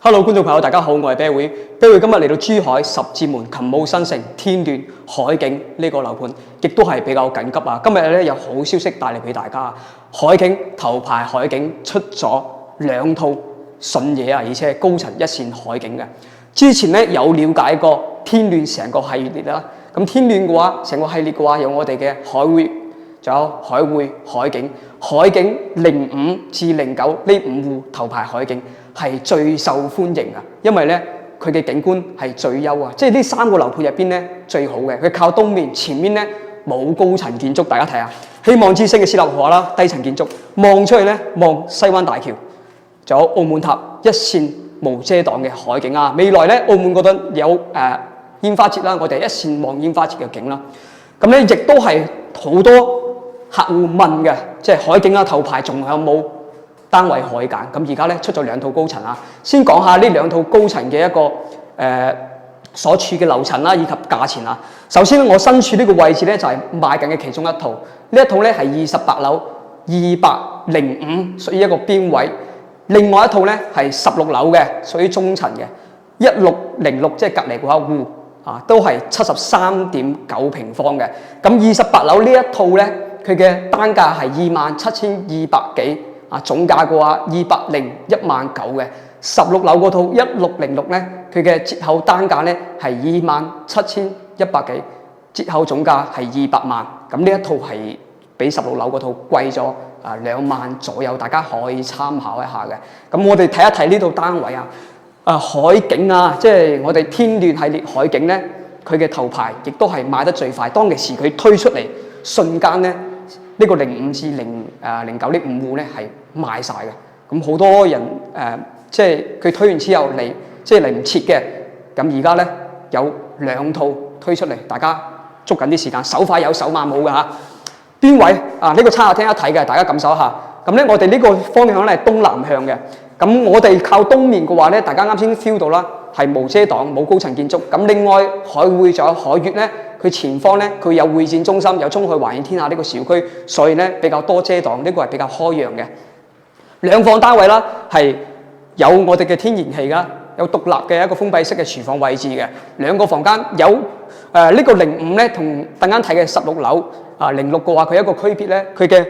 Hello， 觀眾朋友，大家好，我係啤會。啤會今日嚟到珠海十字門勤務新城天段海景呢個樓盤，亦都係比較緊急啊！今日咧有好消息帶嚟俾大家，海景頭牌海景出咗2套筍嘢啊，而且係高層一線海景嘅。之前咧有了解過天段成個系列啦，咁天段嘅話，成個系列嘅話有我哋嘅海匯，仲有海匯海景、海景05至09呢5戶頭牌海景。係最受歡迎啊，因為咧佢嘅景觀係最優啊，即係呢3個樓盤入邊咧最好嘅。佢靠東面，前面咧冇高層建築，大家睇下，希望之星嘅私立豪華啦，低層建築，望出去咧望西灣大橋，仲有澳門塔一線無遮擋嘅海景啊。未來咧澳門嗰度有煙花節啦，我哋一線望煙花節嘅景啦。咁咧亦都係好多客戶問嘅，即係海景啊頭牌仲有冇單位可以揀？咁而家咧出咗2套高層啊，先講下呢2套高層嘅一個所處嘅樓層啦，以及價錢啊。首先我身處呢個位置咧就係賣緊嘅其中一套，呢一套咧係28樓205，屬於一個邊位。另外一套咧係16樓嘅，屬於中層嘅1606，即係隔離嗰一戶啊，都係73.9平方嘅。咁28樓呢一套咧，佢嘅單價係27,200幾。總價嘅話201萬9嘅，16樓嗰套1606咧，佢嘅折後單價咧係27,100幾，折後總價係200萬。咁呢一套係比16樓嗰套貴咗2萬左右，大家可以參考一下嘅。咁我哋睇一睇呢套單位海景啊，即係我哋天段系列海景咧，佢嘅頭牌亦都係賣得最快。當其時佢推出嚟瞬間咧，呢個05至09呢5戶咧係賣晒嘅，咁好多人即係佢推完之後嚟唔切嘅，咁而家咧有2套推出嚟，大家捉緊啲時間，手快有手慢冇㗎嚇。邊位呢個餐客廳一睇嘅，大家感受一下。咁咧我哋呢個方向咧係東南向嘅，咁我哋靠東面嘅話咧，大家啱先 feel 到啦，係無遮擋冇高層建築。咁另外海匯仲有海悅咧，佢前方咧佢有會展中心，有中海華苑天下呢個小區，所以咧比較多遮擋，呢個係比較開揚嘅。2房單位啦，係有我哋嘅天然氣㗎，有獨立嘅一個封閉式嘅廚房位置嘅2個房間。有呢個05咧，同等間睇嘅16樓06嘅話，佢一個區別咧，佢嘅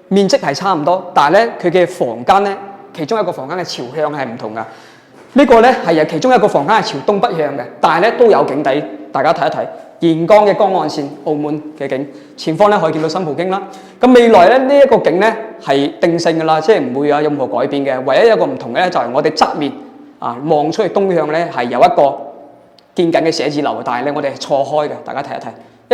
面積係差唔多，但係咧佢嘅房間咧，其中一個房間嘅朝向係唔同㗎。呢個咧係其中一個房間係朝東北向嘅，但係咧都有景底，大家睇一睇。沿江嘅江岸線，澳門嘅景，前方咧可以見到新葡京啦。咁未來咧呢一個景咧係定性㗎啦，即係唔會有任何改變嘅。唯一一個唔同嘅咧就係我哋側面望出去東向咧係有一個建緊嘅寫字樓，但係咧我哋係錯開嘅，大家睇一睇，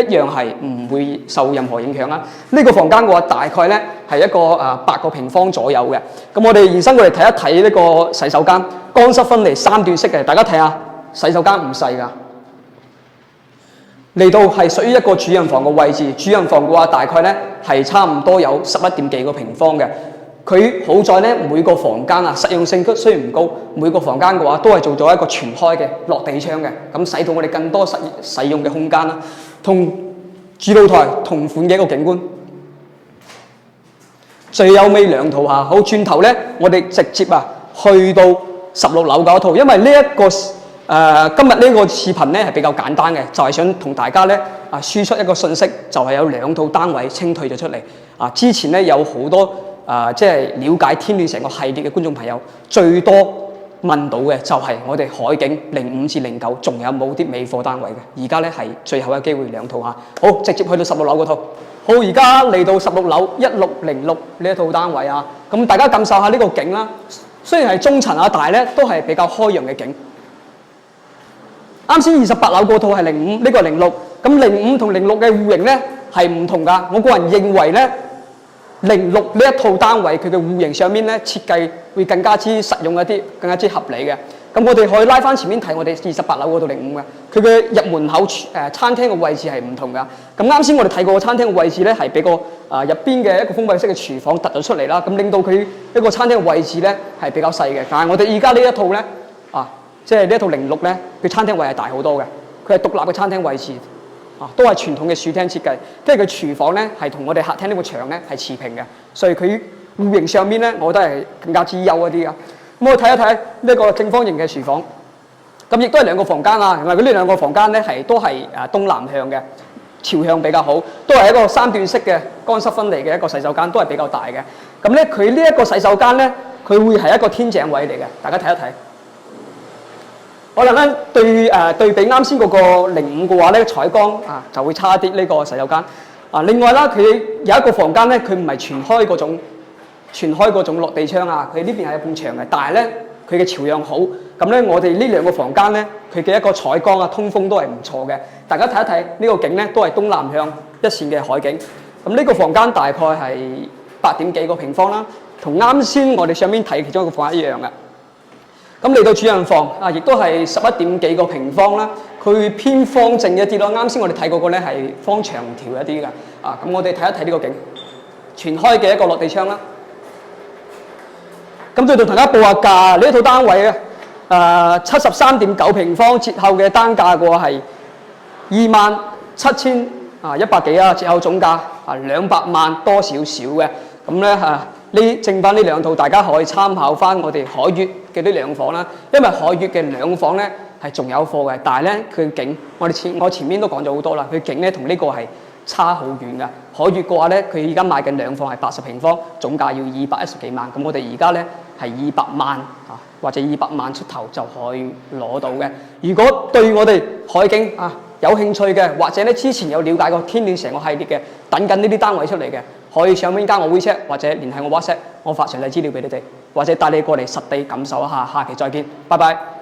一樣係唔會受任何影響啦。呢個房間嘅話大概咧係一個8個平方左右嘅。咁我哋延伸過嚟睇一睇呢個洗手間，乾濕分離3段式嘅，大家睇下洗手間唔細㗎。嚟到係屬於一個主人房嘅位置，主人房嘅話大概咧係差唔多有11點幾個平方嘅。佢好在咧每個房間實用性雖然唔高，每個房間嘅話都係做咗一個全開嘅落地窗嘅，咁使到我哋更多使用嘅空間啦。同主露台同款嘅一個景觀。最後尾2套嚇，好轉頭咧，我哋直接去到16樓嗰套，因為呢一個今日呢個視頻咧係比較簡單嘅，就係想同大家咧輸出一個信息，就係有2套單位清退咗出嚟。之前咧有好多即係了解天段成個系列嘅觀眾朋友，最多問到嘅就係我哋海景05至09仲有冇啲尾貨單位嘅？而家咧係最後嘅機會2套嚇。好，直接去到16樓嗰套。好，而家嚟到16樓1606呢一套單位啊，咁大家感受下呢個景啦。雖然係中層但係咧都係比較開揚嘅景。啱先28樓嗰套係05，呢個係06。咁05同06嘅戶型咧係唔同㗎。我個人認為咧，06呢一套單位佢嘅戶型上面咧設計會更加之實用一啲，更加之合理嘅。咁我哋可以拉翻前面睇我哋28樓嗰套05嘅，佢嘅入門口餐廳嘅位置係唔同㗎。咁啱先我哋睇過個餐廳嘅位置咧係俾個入邊嘅一個封閉式嘅廚房突咗出嚟啦，咁令到佢一個餐廳嘅位置咧係比較細嘅。但係我哋而家呢一套咧即係呢一套06咧，佢餐廳位係大好多嘅，佢係獨立嘅餐廳位置，都係傳統嘅書廳設計，跟住佢廚房咧係同我哋客廳呢個牆咧係持平嘅，所以佢戶型上面咧，我覺得係更加之優一啲㗎。咁咁我睇一睇呢個正方形嘅廚房，咁亦都係兩個房間啊。同埋佢呢兩個房間咧都係東南向嘅，朝向比較好，都係一個三段式嘅乾濕分離嘅一個洗手間，都係比較大嘅。咁咧佢呢一個洗手間咧，佢會係一個天井位嚟嘅，大家睇一睇。可能咧對比啱先嗰個05嘅話咧，採光就會差啲呢個洗手間。另外啦，佢有一個房間咧，佢唔係全開嗰種落地窗啊，佢呢邊係一埲牆嘅，但係咧佢嘅朝向好。咁咧我哋呢兩個房間咧，佢嘅一個採光啊、通風都係唔錯嘅。大家睇一睇呢個景咧，都係東南向一線嘅海景。咁呢個房間大概係8點幾個平方啦，同啱先我哋上面睇其中一個房間一樣嘅。咁嚟到主人房亦都係11點幾個平方啦，佢偏方正一啲咯。啱先我哋睇嗰個咧係方長條一啲嘅。咁我哋睇一睇呢個景，全開嘅一個落地窗啦。咁再同大家報下價，呢一套單位73.9平方，折後嘅單價嘅話係27,100幾啊，折後總價200萬多少少嘅。咁咧呢剩翻呢兩套，大家可以參考翻我哋海悅嘅呢兩房啦。因為海悅嘅兩房咧係仲有貨嘅，但係咧佢景我前面都講咗好多啦，佢景咧同呢個係差好遠㗎。海悅嘅話咧，佢而家賣緊兩房係80平方，總價要210幾萬。咁我哋而家咧係200萬或者200萬出頭就可以攞到嘅。如果對我哋海景有興趣嘅，或者咧之前有了解過天暖成個系列嘅，等緊呢啲單位出嚟嘅，可以上面加我 WeChat 或者聯繫我 WhatsApp，我發詳細資料俾你哋，或者帶你過嚟實地感受一下。下期再見，拜拜。